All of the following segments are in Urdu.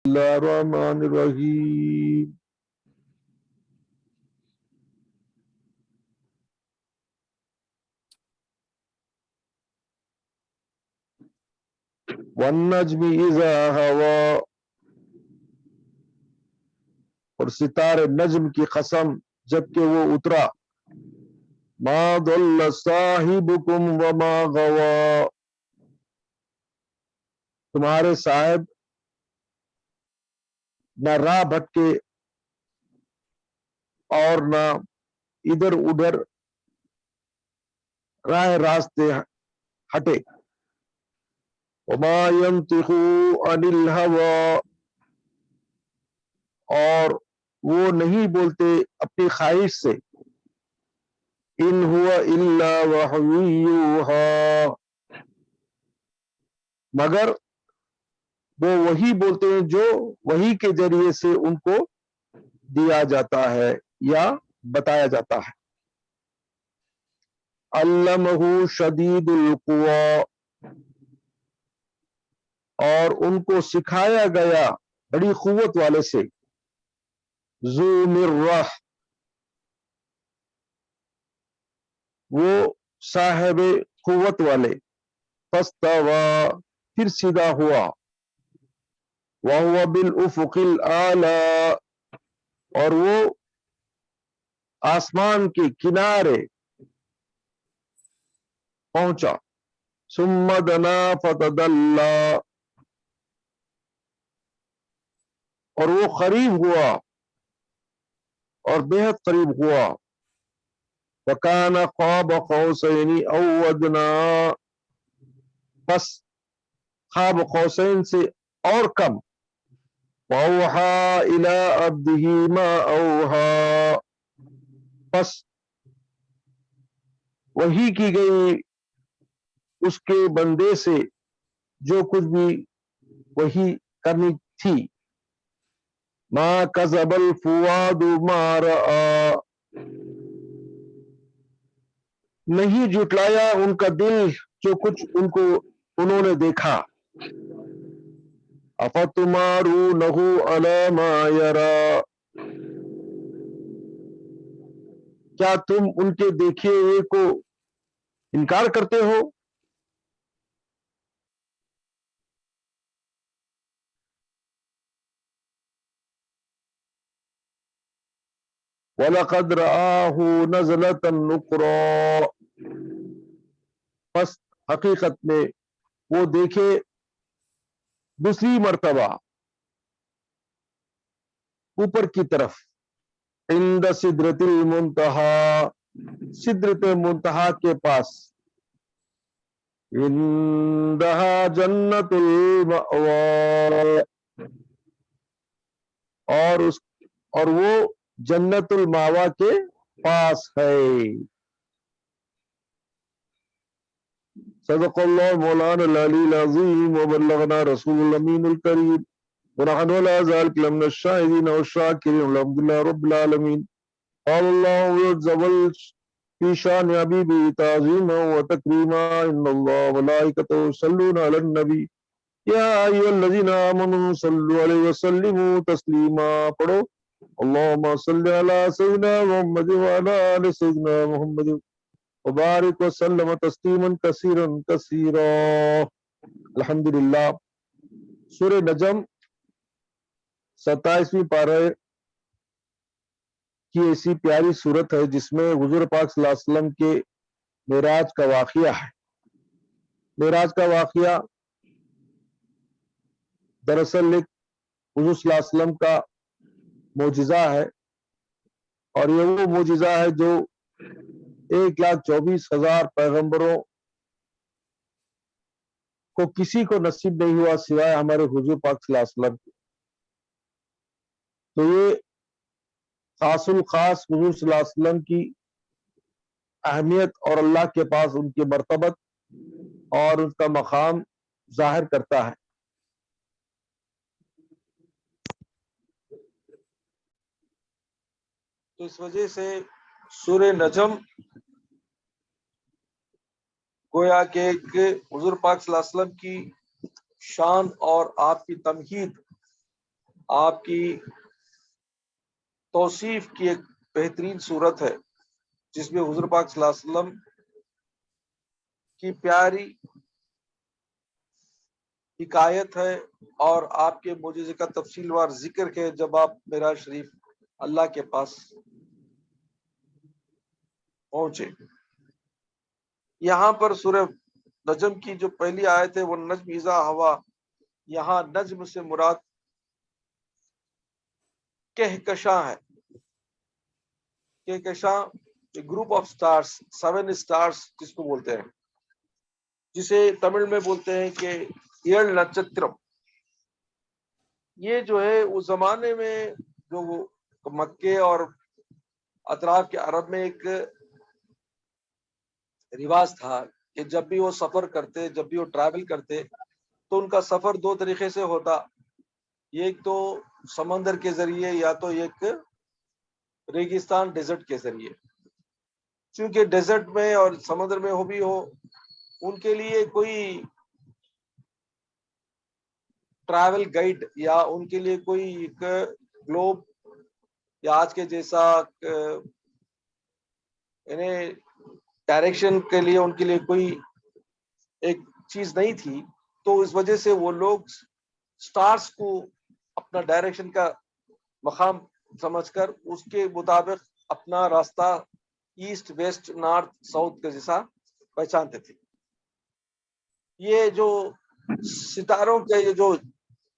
اللہ الرحمن الرحیم والنجم اذا ہوا، اور ستارے نجم کی قسم جبکہ وہ اترا، ما ضل صاحبکم وما غوا، تمہارے صاحب نہ راہ بھٹکے اور نہ ادھر ادھر راہ راستے ہٹے، وما ينطق عن الهوى، اور وہ نہیں بولتے اپنی خواہش سے، ان هو الا وحی یوحى، مگر وہ وہی بولتے ہیں جو وہی کے ذریعے سے ان کو دیا جاتا ہے یا بتایا جاتا ہے۔ علمہ شدید القوی، اور ان کو سکھایا گیا بڑی قوت والے سے، ذو مرہ، وہ صاحب قوت والے، فاستوی، پھر سیدھا ہوا، وَهُوَ بِالْأُفُقِ الْأَعْلَى، اور وہ آسمان کے کنارے پہنچا، ثم دنا فتدلی، اور وہ قریب ہوا اور بہت قریب ہوا، وَكَانَ قَابَ قَوْسَيْنِ أَوْ أَدْنَىٰ، بس قاب قوسین سے اور کم، وَأَوْحَىٰ إِلَىٰ عَبْدِهِ مَا أَوْحَىٰ، بس وحی کی گئی اس کے بندے سے جو کچھ بھی وحی کرنی تھی، ما کذب الفؤاد ما رأى، نہیں جھٹلایا ان کا دل جو کچھ انہوں نے دیکھا، افتمارونہ علی ما یری، کیا تم ان کے دیکھے ہوئے کو انکار کرتے ہو؟ وَلَقَدْ رَآهُ نَزْلَةً أُخْرَىٰ، پس حقیقت میں وہ دیکھے دوسری مرتبہ اوپر کی طرف، عند سدرۃ المنتہی، سدرۃ منتہا کے پاس، عندہا جنت المأوی، اور وہ جنت الماوا کے پاس ہے۔ صدق اللہ مولانا العلی العظیم وبلغنا رسول الامین الکریم ونحن علی ذلک لمن الشاہدین والشاکرین والحمدللہ رب العالمین۔ قال اللہ عز وجل فی شان حبیبہ تعظیما و تکریما، ان اللہ وملائکتہ یصلون علی النبی یا ایھا الذین آمنوا صلوا علیہ وسلموا تسلیما، پڑھو اللہم صلی علی سیدنا محمد وعلی آل سیدنا محمد وبارک وسلم تسلیما کثیرا کثیرا۔ الحمدللہ، سورہ نجم 27ویں پارہ کی ایسی پیاری صورت ہے جس میں حضور پاک صلی اللہ علیہ وسلم کے معراج کا واقعہ ہے۔ معراج کا واقعہ دراصل ایک حضور صلی اللہ علیہ وسلم کا معجزہ ہے، اور یہ وہ معجزہ ہے جو 1,24,000 پیغمبروں کو کسی کو نصیب نہیں ہوا سوائے ہمارے حضور پاک صلی اللہ علیہ وسلم کے۔ تو یہ خاص الخاص حضور صلی اللہ علیہ وسلم کی اہمیت اور اللہ کے پاس ان کی مرتبت اور ان کا مقام ظاہر کرتا ہے۔ تو اس وجہ سے سورہ نجم گویا کہ حضور پاک صلی اللہ علیہ وسلم کی شان اور آپ کی تمہید آپ کی توصیف کی ایک بہترین صورت ہے جس میں حضور پاک صلی اللہ علیہ وسلم کی پیاری حکایت ہے اور آپ کے معجزے کا تفصیل وار ذکر ہے جب آپ معراج شریف اللہ کے پاس پہنچے۔ یہاں پر سورہ نجم کی جو پہلی آیت ہے وہ نجم اذا ہوا، یہاں نجم سے مراد کہکشاں ہے۔ کہکشاں گروپ آف سٹارز، 7 سٹارز جس کو بولتے ہیں، جسے تمل میں بولتے ہیں کہ ایل نچترم۔ یہ جو ہے اس زمانے میں جو مکے اور اطراف کے عرب میں ایک رواج تھا کہ جب بھی وہ سفر کرتے، جب بھی وہ ٹریول کرتے تو ان کا سفر دو طریقے سے ہوتا، ایک تو سمندر کے ذریعے یا تو ایک ریگستان ڈیزرٹ کے ذریعے۔ چونکہ ڈیزرٹ میں اور سمندر میں ہو بھی ہو، ان کے لیے کوئی ٹریول گائیڈ یا ان کے لیے کوئی ایک گلوب یا آج کے جیسا انہیں ڈائریکشن کے لیے ان کے لیے کوئی ایک چیز نہیں تھی، تو اس وجہ سے وہ لوگ سٹارز کو اپنا ڈائریکشن کا مقام سمجھ کر اس کے مطابق اپنا راستہ ایسٹ ویسٹ نارتھ ساؤتھ کے جیسا پہچانتے تھے۔ یہ جو ستاروں کے یہ جو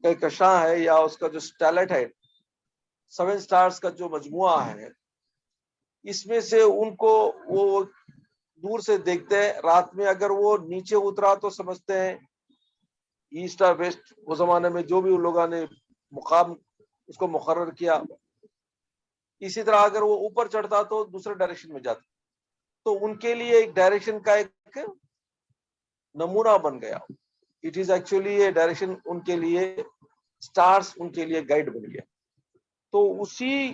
کہکشاں ہے یا اس کا جو سٹیلائٹ ہے، 7 سٹارز کا جو مجموعہ ہے، اس میں سے ان کو وہ دور سے دیکھتے ہیں۔ رات میں اگر وہ نیچے اترا تو سمجھتے ہیں ایسٹ اور ویسٹ، اس زمانے میں جو بھی ان لوگوں نے مقام اس کو مقرر کیا۔ اسی طرح اگر وہ اوپر چڑھتا تو دوسرے ڈائریکشن میں جاتا، تو ان کے لیے ایک ڈائریکشن کا ایک نمونہ بن گیا۔ اٹ از ایکچولی یہ ڈائریکشن ان کے لیے، سٹارز ان کے لیے گائیڈ بن گیا۔ تو اسی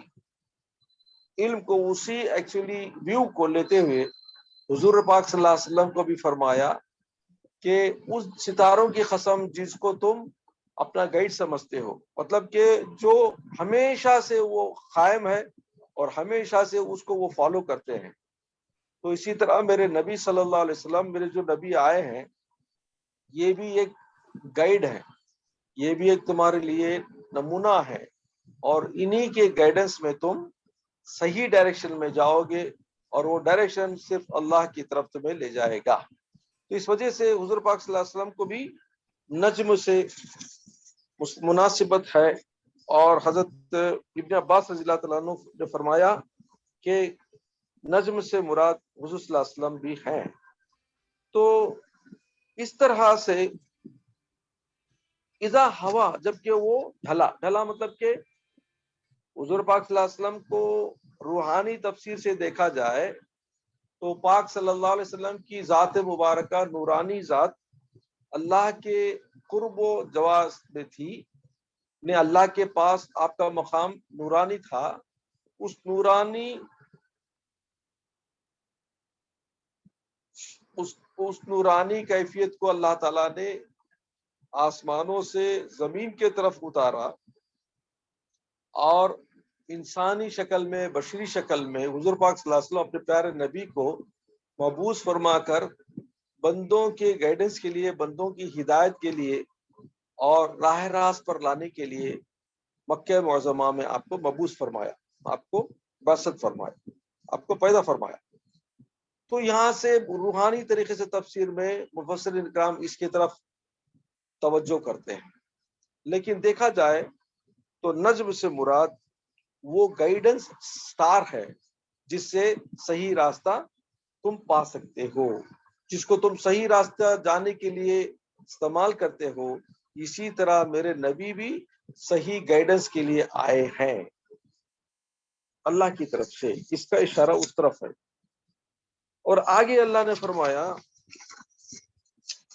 علم کو، اسی ایکچولی ویو کو لیتے ہوئے حضور پاک صلی اللہ علیہ وسلم کو بھی فرمایا کہ اس ستاروں کی قسم جس کو تم اپنا گائیڈ سمجھتے ہو، مطلب کہ جو ہمیشہ سے وہ قائم ہے اور ہمیشہ سے اس کو وہ فالو کرتے ہیں۔ تو اسی طرح میرے نبی صلی اللہ علیہ وسلم، میرے جو نبی آئے ہیں، یہ بھی ایک گائیڈ ہے، یہ بھی ایک تمہارے لیے نمونہ ہے، اور انہی کے گائیڈنس میں تم صحیح ڈائریکشن میں جاؤ گے، اور وہ ڈائریکشن صرف اللہ کی طرف تمہیں لے جائے گا۔ تو اس وجہ سے حضور پاک صلی اللہ علیہ وسلم کو بھی نجم سے مناسبت ہے، اور حضرت ابن عباس رضی اللہ تعالیٰ عنہ نے فرمایا کہ نجم سے مراد حضور صلی اللہ علیہ وسلم بھی ہیں۔ تو اس طرح سے اذا ہوا، جبکہ وہ ڈھلا مطلب کہ حضور پاک صلی اللہ علیہ وسلم کو روحانی تفسیر سے دیکھا جائے تو پاک صلی اللہ علیہ وسلم کی ذات مبارکہ نورانی ذات اللہ کے قرب و جواز میں تھی، نے اللہ کے پاس آپ کا مقام نورانی تھا۔ اس نورانی کیفیت کو اللہ تعالیٰ نے آسمانوں سے زمین کے طرف اتارا، اور انسانی شکل میں، بشری شکل میں حضور پاک صلی اللہ علیہ وسلم اپنے پیارے نبی کو مبعوث فرما کر بندوں کے گائیڈنس کے لیے، بندوں کی ہدایت کے لیے اور راہ راست پر لانے کے لیے مکہ معظمہ میں آپ کو مبعوث فرمایا، آپ کو بعثت فرمایا، آپ کو پیدا فرمایا۔ تو یہاں سے روحانی طریقے سے تفسیر میں مفسرین اکرام اس کی طرف توجہ کرتے ہیں، لیکن دیکھا جائے تو نجم سے مراد وہ گائیڈنس سٹار ہے جس سے صحیح راستہ تم پا سکتے ہو، جس کو تم صحیح راستہ جانے کے لیے استعمال کرتے ہو۔ اسی طرح میرے نبی بھی صحیح گائیڈنس کے لیے آئے ہیں اللہ کی طرف سے، اس کا اشارہ اس طرف ہے۔ اور آگے اللہ نے فرمایا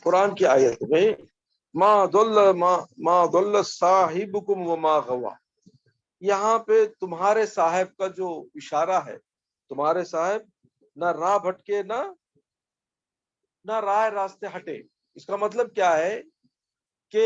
قرآن کی آیت میں، ما ضل صاحبکم وما غوا، یہاں پہ تمہارے صاحب کا جو اشارہ ہے، تمہارے صاحب نہ راہ بھٹکے نہ راہ راستے ہٹے۔ اس کا مطلب کیا ہے کہ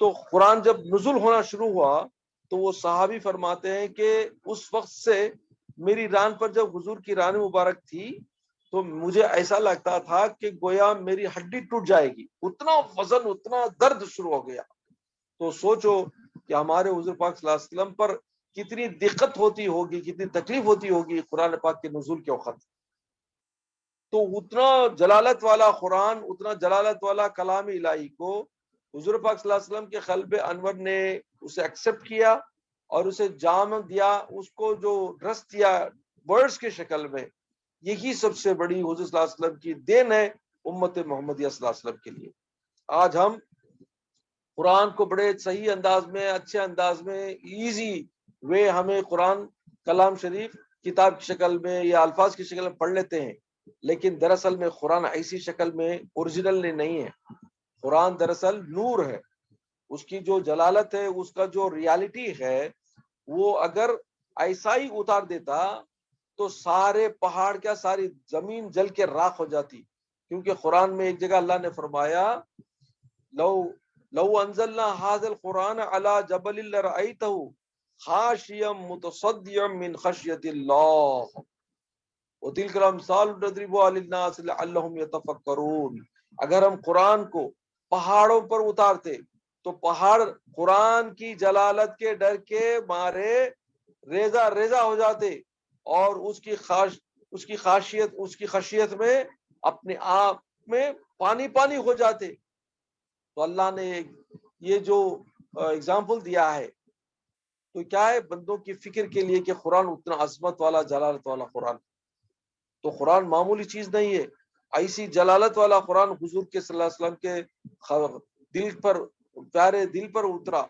تو قرآن جب نزول ہونا شروع ہوا تو وہ صحابی فرماتے ہیں کہ اس وقت سے میری ران پر جب حضور کی ران مبارک تھی تو مجھے ایسا لگتا تھا کہ گویا میری ہڈی ٹوٹ جائے گی، اتنا وزن، اتنا درد شروع ہو گیا۔ تو سوچو کہ ہمارے حضور پاک صلی اللہ علیہ وسلم پر کتنی دقت ہوتی ہوگی، کتنی تکلیف ہوتی ہوگی قرآن پاک کے نزول کے وقت۔ تو اتنا جلالت والا قرآن، اتنا جلالت والا کلام الہی کو حضور پاک صلی اللہ علیہ وسلم کے قلب انور نے اسے ایکسپٹ کیا اور اسے جام دیا، اس کو جو رس دیا ورڈز کے شکل میں، یہی سب سے بڑی حضور صلی اللہ علیہ وسلم کی دین ہے امت محمدیہ صلی اللہ علیہ وسلم کے لیے۔ آج ہم قرآن کو بڑے صحیح انداز میں، اچھے انداز میں، ایزی وے ہمیں قرآن کلام شریف کتاب کی شکل میں یا الفاظ کی شکل میں پڑھ لیتے ہیں، لیکن دراصل میں قرآن ایسی شکل میں اوریجنل نہیں ہے۔ قرآن دراصل نور ہے، اس کی جو جلالت ہے، اس کا جو ریالٹی ہے، وہ اگر ایسا ہی اتار دیتا تو سارے پہاڑ کیا، ساری زمین جل کے راکھ ہو جاتی، کیونکہ قرآن میں ایک جگہ اللہ نے فرمایا لو انزلنا هذا القرآن على جبل لرأيته خاشعا متصدعا من خشية الله وتلك الأمثال نضربها للناس لعلهم يتفكرون۔ اگر ہم قرآن کو پہاڑوں پر اتارتے تو پہاڑ قرآن کی جلالت کے ڈر کے مارے ریزہ ریزہ ہو جاتے اور اس کی خشیت میں اپنے آپ میں پانی پانی ہو جاتے۔ تو اللہ نے یہ جو اگزامپل دیا ہے تو کیا ہے، بندوں کی فکر کے لیے کہ قرآن اتنا عظمت والا، جلالت والا قرآن، تو قرآن معمولی چیز نہیں ہے۔ ایسی جلالت والا قرآن حضور کے صلی اللہ علیہ وسلم کے دل پر، پیارے دل پر اترا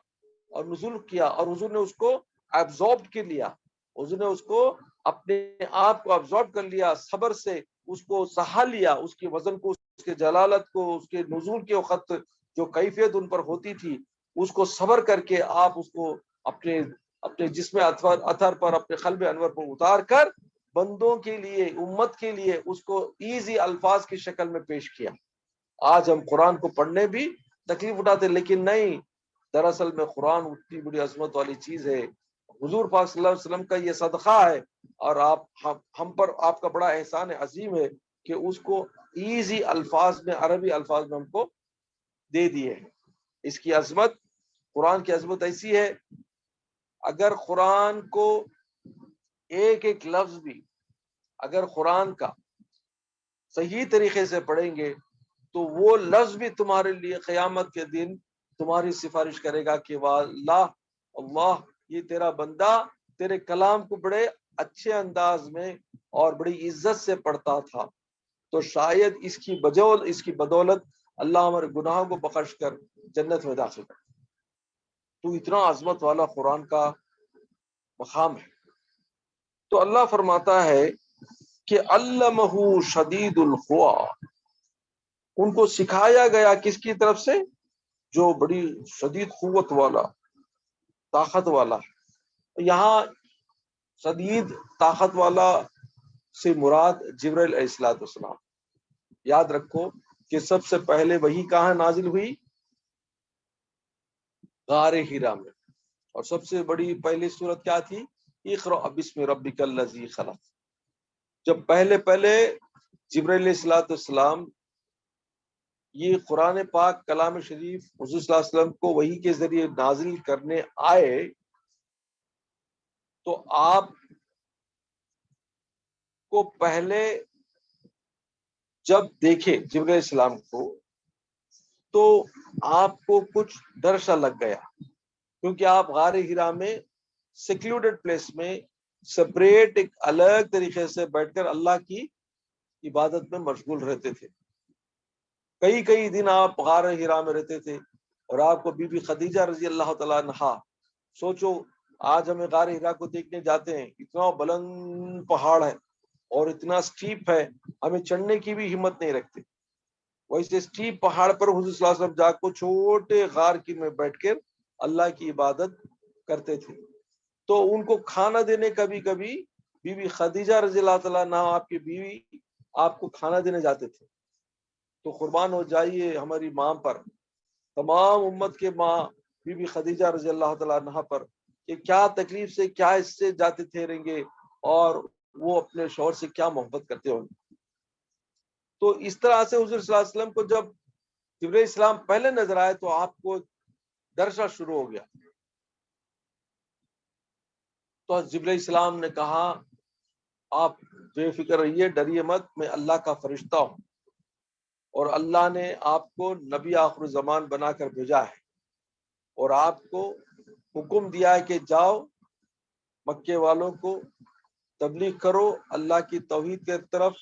اور نزول کیا، اور حضور نے اس کو ایبزارب کر لیا، حضور نے اس کو اپنے آپ کو ایبزارب کر لیا، صبر سے اس کو سہا لیا، اس کے وزن کو، اس کے جلالت کو، اس کے نزول کے وقت جو کیفیت ان پر ہوتی تھی، اس کو صبر کر کے آپ اس کو اپنے جسم اطہر پر، اپنے قلب انور پر اتار کر بندوں کے لیے، امت کے لیے اس کو ایزی الفاظ کی شکل میں پیش کیا۔ آج ہم قرآن کو پڑھنے بھی تکلیف اٹھاتے، لیکن نہیں، دراصل میں قرآن اتنی بڑی عظمت والی چیز ہے، حضور پاک صلی اللہ علیہ وسلم کا یہ صدقہ ہے، اور ہم پر آپ کا بڑا احسان عظیم ہے کہ اس کو ایزی الفاظ میں، عربی الفاظ میں ہم کو دے دیے ہیں۔ اس کی عظمت، قرآن کی عظمت ایسی ہے، اگر قرآن کو ایک ایک لفظ بھی اگر قرآن کا صحیح طریقے سے پڑھیں گے تو وہ لفظ بھی تمہارے لیے قیامت کے دن تمہاری سفارش کرے گا کہ واہ اللہ، یہ تیرا بندہ تیرے کلام کو بڑے اچھے انداز میں اور بڑی عزت سے پڑھتا تھا، تو شاید اس کی بدولت اللہ ہمارے گناہوں کو بخش کر جنت میں داخل کر۔ تو اتنا عظمت والا قرآن کا مقام ہے۔ تو اللہ فرماتا ہے کہ علمہ شدید القویٰ، ان کو سکھایا گیا کس کی طرف سے؟ جو بڑی شدید قوت والا، طاقت والا۔ یہاں شدید طاقت والا سے مراد جبرائیل علیہ السلام۔ یاد رکھو کہ سب سے پہلے وحی کہاں نازل ہوئی؟ غار حرا میں، اور سب سے بڑی پہلی سورت کیا تھی؟ اقرأ بسم ربک الذی خلق۔ جب پہلے جبرائیل علیہ السلام یہ قرآن پاک کلام شریف حضور صلی اللہ علیہ وسلم کو وحی کے ذریعے نازل کرنے آئے تو آپ کو پہلے جب دیکھے جبرائیل علیہ السلام کو تو آپ کو کچھ ڈر سا لگ گیا، کیونکہ آپ غار حرا میں سیکلوڈڈ پلیس میں سپریٹ ایک الگ طریقے سے بیٹھ کر اللہ کی عبادت میں مشغول رہتے تھے۔ کئی دن آپ غار حرا میں رہتے تھے، اور آپ کو بی بی خدیجہ رضی اللہ تعالیٰ عنہا، سوچو آج ہمیں غار حرا کو دیکھنے جاتے ہیں، اتنا بلند پہاڑ ہے اور اتنا سٹیپ ہے، ہمیں چڑھنے کی بھی ہمت نہیں رکھتے، ویسے سٹیپ پہاڑ پر حضور صلی اللہ علیہ وسلم جا کو چھوٹے غار کی میں بیٹھ کر اللہ کی عبادت کرتے تھے۔ تو ان کو کھانا دینے کبھی بی بی خدیجہ رضی اللہ تعالیٰ عنہا، آپ کی بیوی، آپ کو کھانا دینے جاتے تھے۔ تو قربان ہو جائیے ہماری ماں پر، تمام امت کے ماں بی بی خدیجہ رضی اللہ تعالیٰ عنہ پر کہ کیا تکلیف سے کیا اس سے جاتے ٹھہریں گے اور وہ اپنے شوہر سے کیا محبت کرتے ہوں گے. تو اس طرح سے حضور صلی اللہ علیہ وسلم کو جب جبرائیل السلام پہلے نظر آئے تو آپ کو ڈرنا شروع ہو گیا. تو جبرائیل السلام نے کہا آپ بے فکر رہیے، ڈریے مت، میں اللہ کا فرشتہ ہوں اور اللہ نے آپ کو نبی آخر زمان بنا کر بھیجا ہے اور آپ کو حکم دیا ہے کہ جاؤ مکے والوں کو تبلیغ کرو اللہ کی توحید کی طرف،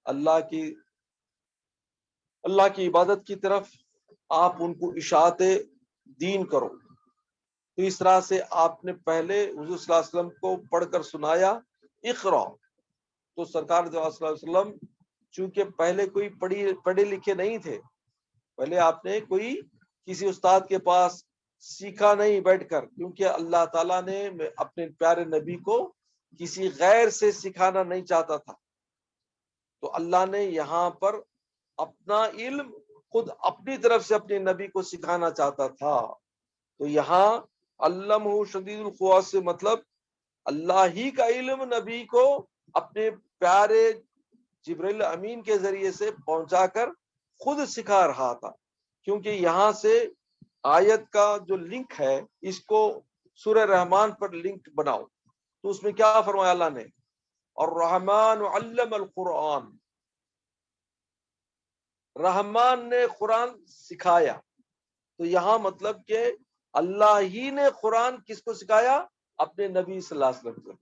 اللہ کی عبادت کی طرف، آپ ان کو اشاعت دین کرو. تو اس طرح سے آپ نے پہلے حضور صلی اللہ علیہ وسلم کو پڑھ کر سنایا اقرا. تو سرکار صلی اللہ علیہ وسلم چونکہ پہلے کوئی پڑھے لکھے نہیں تھے، پہلے آپ نے کوئی کسی استاد کے پاس سیکھا نہیں بیٹھ کر، کیونکہ اللہ تعالیٰ نے اپنے پیارے نبی کو کسی غیر سے سکھانا نہیں چاہتا تھا. تو اللہ نے یہاں پر اپنا علم خود اپنی طرف سے اپنے نبی کو سکھانا چاہتا تھا. تو یہاں علمہ شدید القویٰ سے مطلب اللہ ہی کا علم نبی کو اپنے پیارے جبرائیل امین کے ذریعے سے پہنچا کر خود سکھا رہا تھا. کیونکہ یہاں سے آیت کا جو لنک ہے اس کو سورہ رحمان پر لنک بناؤ. تو اس میں کیا فرمایا اللہ نے؟ الرحمن علم القرآن، رحمان نے قرآن سکھایا. تو یہاں مطلب کہ اللہ ہی نے قرآن کس کو سکھایا؟ اپنے نبی صلی اللہ علیہ وسلم.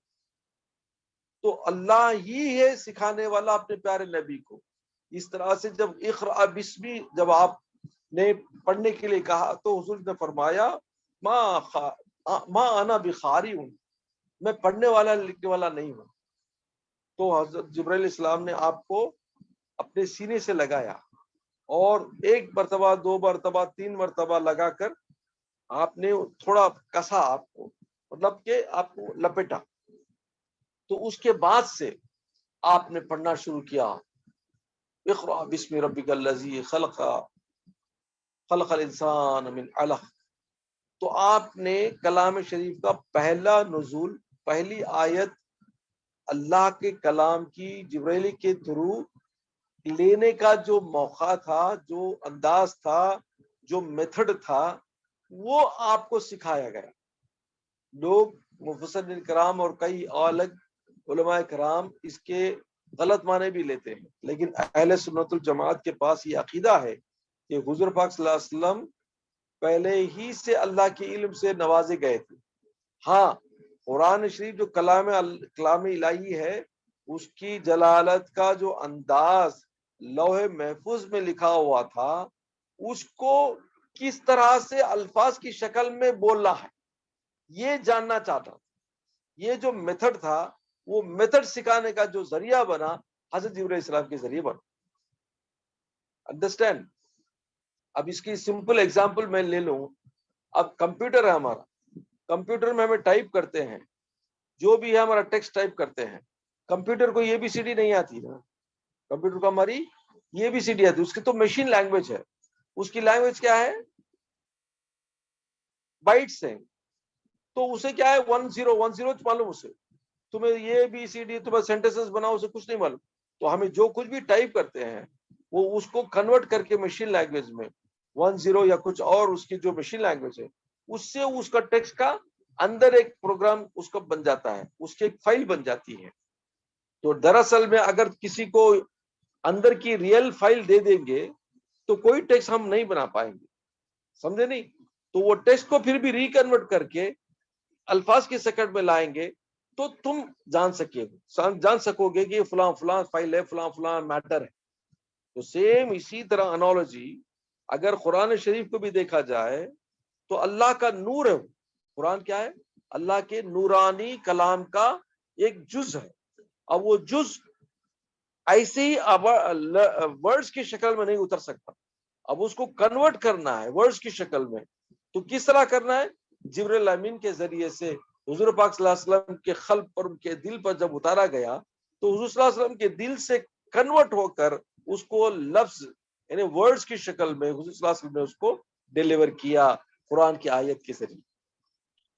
تو اللہ ہی ہے سکھانے والا اپنے پیارے نبی کو. اس طرح سے جب اقرأ بسمی جب آپ نے پڑھنے کے لیے کہا تو حضور نے فرمایا ما انا بخاری ہوں، میں پڑھنے والا لکھنے والا نہیں ہوں. تو حضرت جبرائیل السلام نے آپ کو اپنے سینے سے لگایا اور ایک مرتبہ، دو مرتبہ، تین مرتبہ لگا کر آپ نے تھوڑا کسا، آپ کو مطلب کہ آپ کو لپیٹا. تو اس کے بعد سے آپ نے پڑھنا شروع کیا اقرأ بسم ربک الذی خلق الانسان من علق. تو آپ نے کلام شریف کا پہلا نزول، پہلی آیت اللہ کے کلام کی جبرائیل کے تھرو لینے کا جو موقع تھا، جو انداز تھا، جو میتھڈ تھا، وہ آپ کو سکھایا گیا. لوگ مفسرین کرام اور کئی الگ علماء کرام اس کے غلط معنی بھی لیتے ہیں، لیکن اہل سنت الجماعت کے پاس یہ عقیدہ ہے کہ حضور پاک صلی اللہ علیہ وسلم پہلے ہی سے اللہ کے علم سے نوازے گئے تھے. ہاں، قرآن شریف جو کلام الہی ہے، اس کی جلالت کا جو انداز لوح محفوظ میں لکھا ہوا تھا، اس کو کس طرح سے الفاظ کی شکل میں بولنا ہے یہ جاننا چاہتا تھا. یہ جو میتھڈ تھا، وہ میتھڈ سکھانے کا جو ذریعہ بنا حضرت جبرائیل السلام کے ذریعے بنا. انڈرسٹینڈ؟ اب اس کی سمپل ایگزامپل میں لے لوں. اب کمپیوٹر ہے ہمارا، کمپیوٹر میں ہمیں ٹائپ کرتے ہیں، جو بھی ہے ہمارا ٹیکسٹ ٹائپ کرتے ہیں. کمپیوٹر کو یہ بھی سی ڈی نہیں آتی نا، کمپیوٹر کو ہماری یہ بھی سی ڈی آتی، اس کی تو مشین لینگویج ہے. اس کی لینگویج کیا ہے؟ بائٹس ہیں. تو اسے کیا ہے 1010 معلوم، اسے تمہیں یہ بھی سی ڈی، تمہیں سینٹینسز بناؤ، اسے کچھ نہیں معلوم. تو ہمیں جو کچھ بھی ٹائپ کرتے ہیں وہ اس کو کنورٹ کر کے مشین لینگویج میں 10 یا کچھ اور اس کی جو مشین لینگویج ہے، اس سے اس کا ٹیکسٹ کا اندر ایک پروگرام اس کا بن جاتا ہے، اس کی ایک فائل بن جاتی ہے. تو دراصل میں اگر کسی کو اندر کی ریئل فائل دے دیں گے تو کوئی ٹیکسٹ ہم نہیں بنا پائیں گے، سمجھے نہیں؟ تو وہ ٹیکسٹ کو پھر بھی ریکنورٹ کر کے الفاظ کی شکل میں لائیں گے تو تم جان سکو گے کہ فلاں فلاں فائل ہے، فلاں فلاں میٹر ہے. تو سیم اسی طرح انالوجی اگر قرآن شریف کو بھی دیکھا جائے تو اللہ کا نور ہے. قرآن کیا ہے؟ اللہ کے نورانی کلام کا ایک جز ہے. اب وہ جز ایسے ہی ورڈز کی شکل میں نہیں اتر سکتا، اب اس کو کنورٹ کرنا ہے ورڈز کی شکل میں. تو کس طرح کرنا ہے؟ جبرائیل امین کے ذریعے سے حضور پاک صلی اللہ علیہ وسلم کے قلب پر، ان کے دل پر جب اتارا گیا تو حضور صلی اللہ علیہ وسلم کے دل سے کنورٹ ہو کر اس کو لفظ یعنی ورڈز کی شکل میں حضور صلی اللہ علیہ وسلم نے اس کو ڈیلیور کیا. قرآن کی آیت کے ذریعے.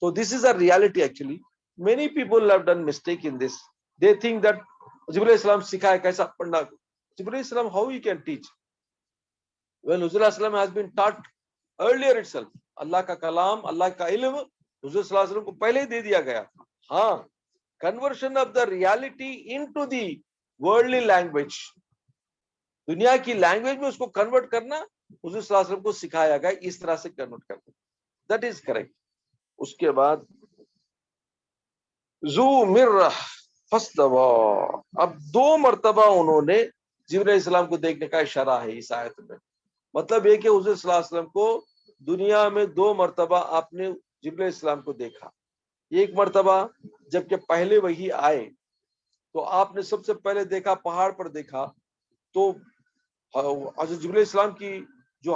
So this is a reality actually. Many people have done mistake in this. They think that Jibreel Islam سکھائے کیسا پڑھنا. Jibreel Islam, how he can teach? Well, Huzzur Islam has been taught earlier itself. اللہ کا کلام, اللہ کا علم حضور صلی اللہ علیہ وسلم کو پہلے ہی دے دیا گیا. ہاں, conversion of the reality into the worldly language, دنیا کی لینگویج میں اس کو کنورٹ کرنا حضور صلی اللہ علیہ وسلم کو سکھایا گیا, اس طرح سے کنورٹ کرنا. That is correct. اس کے بعد ذو مرہ فاستوی, اب 2 مرتبہ انہوں نے جبرائیل علیہ السلام کو دیکھنے کا اشارہ ہے اس آیت میں. مطلب یہ کہ حضور صلی اللہ علیہ وسلم کو دنیا میں 2 مرتبہ آپ نے جبرائیل علیہ السلام کو دیکھا. ایک مرتبہ جبکہ پہلے وہی آئے تو آپ نے سب سے پہلے دیکھا, پہاڑ پر دیکھا, تو حضرت جبرائیل علیہ السلام کی جو